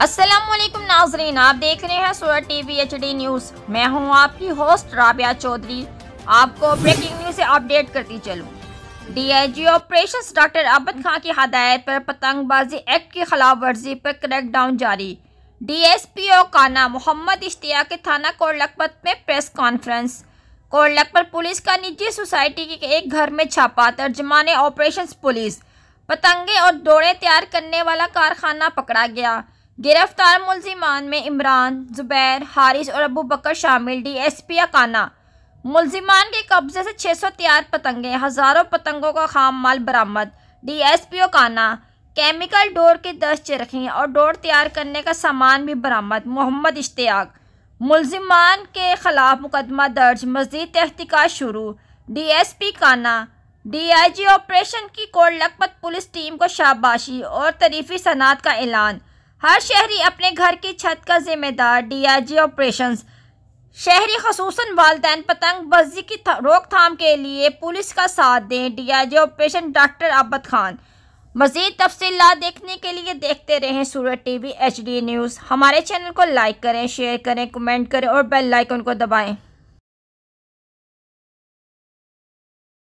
अस्सलामुअलैकुम नाजरीन, आप देख रहे हैं सूरत टीवी HD न्यूज़। मैं हूं आपकी होस्ट राबिया चौधरी। आपको ब्रेकिंग न्यूज़ से अपडेट करती चलूं। DIG operations doctor Abbad Khan की हदायत पर पतंगबाजी एक्ट की खिलाफ वर्जी पर क्रैकडाउन जारी। DSPO काना मोहम्मद इश्तियाक के थाना कोट लखपत में press conference. Kot Lakhpat police का निजी सोसाइटी के एक घर में छापा, तर्जमाने ऑपरेशंस पुलिस। पतंगे और दौड़े तैयार करने वाला कारखाना पकड़ा गया। गिरफ्तार मुलजिमान में इमरान, जुबैर, हारिस और अबू बकर शामिल। DSP काना मुलजिमान के कब्जे से 600 तैयार पतंगे, हज़ारों पतंगों का खाम माल बरामद। DSPO काना केमिकल डोर की 10 चरखी और डोर तैयार करने का सामान भी बरामद। मोहम्मद इश्तियाक मुलजिमान के खिलाफ मुकदमा दर्ज, मज़ीद तहकीकात शुरू। DSP काना DIG ऑपरेशन की कोट लखपत पुलिस टीम को शाबाशी और तरीफी सनात का ऐलान। हर शहरी अपने घर की छत का जिम्मेदार। DIG ऑपरेशंस शहरी खसूसन वालिदैन पतंगबाजी की रोकथाम के लिए पुलिस का साथ दें। DIG operation doctor Abbad Khan. मज़ीद तफसीलात देखने के लिए देखते रहें सूरत टीवी HD न्यूज़। हमारे चैनल को लाइक करें, शेयर करें, कमेंट करें और बेल आइकन को दबाएं।